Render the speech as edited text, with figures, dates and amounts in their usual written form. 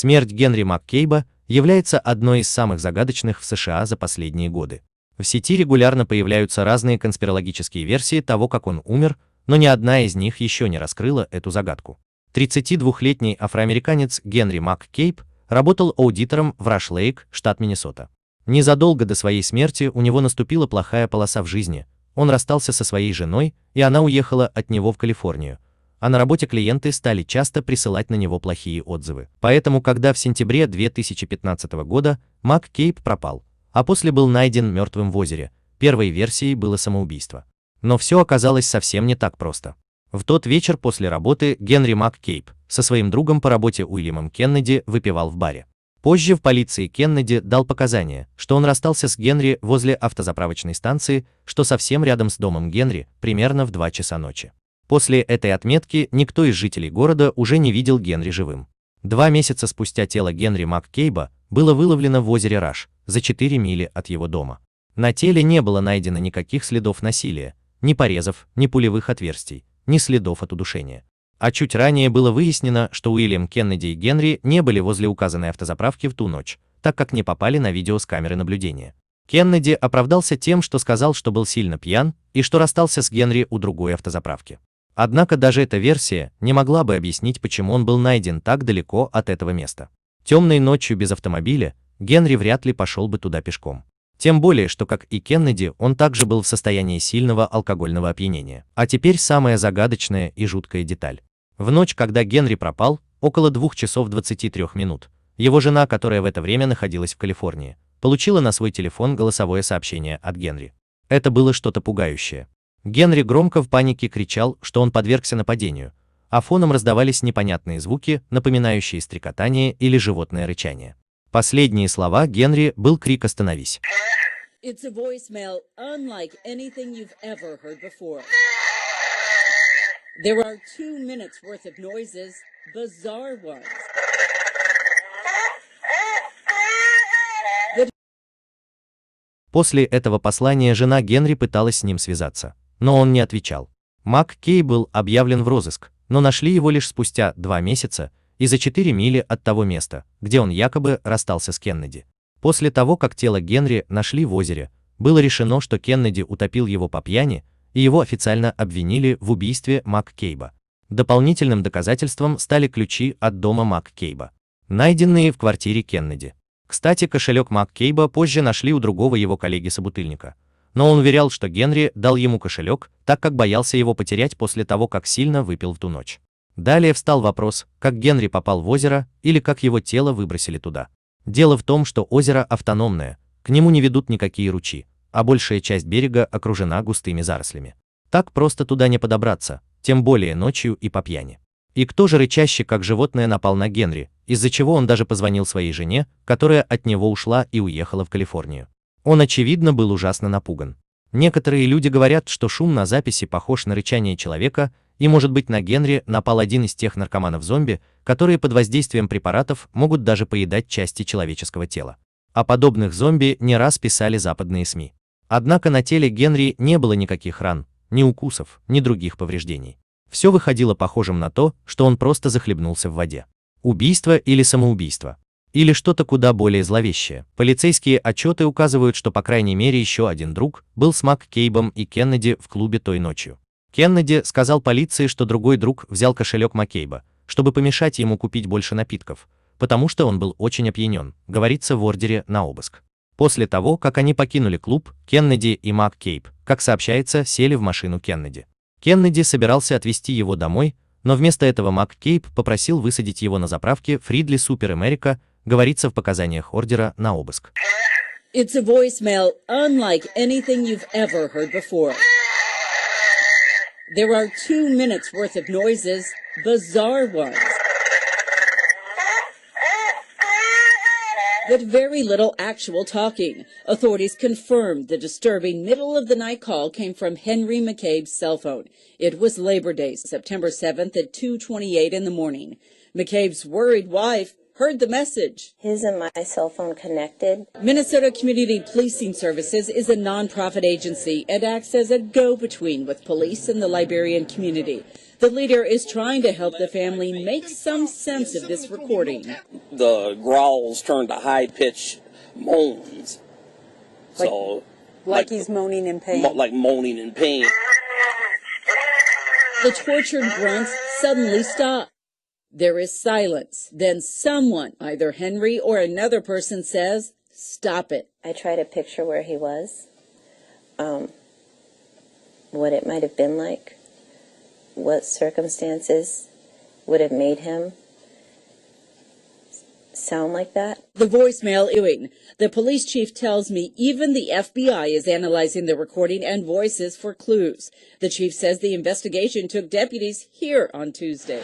Смерть Генри МакКейба является одной из самых загадочных в США за последние годы. В сети регулярно появляются разные конспирологические версии того, как он умер, но ни одна из них еще не раскрыла эту загадку. 32-летний афроамериканец Генри МакКейб работал аудитором в Раш-Лейк, штат Миннесота. Незадолго до своей смерти у него наступила плохая полоса в жизни. Он расстался со своей женой, и она уехала от него в Калифорнию. А на работе клиенты стали часто присылать на него плохие отзывы. Поэтому, когда в сентябре 2015 года МакКейб пропал, а после был найден мертвым в озере, первой версией было самоубийство. Но все оказалось совсем не так просто. В тот вечер после работы Генри МакКейб со своим другом по работе Уильямом Кеннеди выпивал в баре. Позже в полиции Кеннеди дал показания, что он расстался с Генри возле автозаправочной станции, что совсем рядом с домом Генри, примерно в 2 часа ночи. После этой отметки никто из жителей города уже не видел Генри живым. 2 месяца спустя тело Генри МакКейба было выловлено в озере Раш, за 4 мили от его дома. На теле не было найдено никаких следов насилия, ни порезов, ни пулевых отверстий, ни следов от удушения. А чуть ранее было выяснено, что Уильям Кеннеди и Генри не были возле указанной автозаправки в ту ночь, так как не попали на видео с камеры наблюдения. Кеннеди оправдался тем, что сказал, что был сильно пьян и что расстался с Генри у другой автозаправки. Однако даже эта версия не могла бы объяснить, почему он был найден так далеко от этого места. Темной ночью без автомобиля Генри вряд ли пошел бы туда пешком. Тем более, что, как и Кеннеди, он также был в состоянии сильного алкогольного опьянения. А теперь самая загадочная и жуткая деталь. В ночь, когда Генри пропал, около 2 часов 23 минут, его жена, которая в это время находилась в Калифорнии, получила на свой телефон голосовое сообщение от Генри. Это было что-то пугающее. Генри громко в панике кричал, что он подвергся нападению, а фоном раздавались непонятные звуки, напоминающие стрекотание или животное рычание. Последние слова Генри был крик «Остановись!». It's a voicemail unlike anything you've ever heard before. There are 2 minutes worth of noises, bizarre ones. После этого послания жена Генри пыталась с ним связаться, но он не отвечал. МакКейб был объявлен в розыск, но нашли его лишь спустя 2 месяца и за 4 мили от того места, где он якобы расстался с Кеннеди. После того, как тело Генри нашли в озере, было решено, что Кеннеди утопил его по пьяни, и его официально обвинили в убийстве МакКейба. Дополнительным доказательством стали ключи от дома МакКейба, найденные в квартире Кеннеди. Кстати, кошелек МакКейба позже нашли у другого его коллеги-собутыльника, но он уверял, что Генри дал ему кошелек, так как боялся его потерять после того, как сильно выпил в ту ночь. Далее встал вопрос, как Генри попал в озеро или как его тело выбросили туда. Дело в том, что озеро автономное, к нему не ведут никакие ручьи, а большая часть берега окружена густыми зарослями. Так просто туда не подобраться, тем более ночью и по пьяни. И кто же рычаще, как животное, напал на Генри, из-за чего он даже позвонил своей жене, которая от него ушла и уехала в Калифорнию. Он, очевидно, был ужасно напуган. Некоторые люди говорят, что шум на записи похож на рычание человека, и, может быть, на Генри напал один из тех наркоманов-зомби, которые под воздействием препаратов могут даже поедать части человеческого тела. О подобных зомби не раз писали западные СМИ. Однако на теле Генри не было никаких ран, ни укусов, ни других повреждений. Все выходило похожим на то, что он просто захлебнулся в воде. Убийство или самоубийство? Или что-то куда более зловещее. Полицейские отчеты указывают, что по крайней мере еще один друг был с МакКейбом и Кеннеди в клубе той ночью. Кеннеди сказал полиции, что другой друг взял кошелек МакКейба, чтобы помешать ему купить больше напитков, потому что он был очень опьянен, говорится в ордере на обыск. После того, как они покинули клуб, Кеннеди и МакКейб, как сообщается, сели в машину Кеннеди. Кеннеди собирался отвезти его домой, но вместо этого МакКейб попросил высадить его на заправке Фридли Супер Америка, говорится в показаниях ордера на обыск. It's a voicemail unlike anything you've ever heard before. There are 2 minutes worth of noises, bizarre ones. But very little actual talking. Authorities confirmed the disturbing middle-of-the-night call came from Henry McCabe's cell phone. It was Labor Day, September 7th at 2:28 in the morning. McCabe's worried wife heard the message. His and my cell phone connected. Minnesota Community Policing Services is a nonprofit agency and acts as a go-between with police and the Liberian community. The leader is trying to help the family make some sense of this recording. The growls turned to high-pitched moans. Like he's moaning in pain. Like moaning in pain. The tortured grunts suddenly stop. There is silence. Then someone, either Henry or another person, says, "Stop it." I try to picture where he was, what it might have been like, what circumstances would have made him sound like that. The voicemail ewing. The police chief tells me even the FBI is analyzing the recording and voices for clues. The chief says the investigation took deputies here on Tuesday.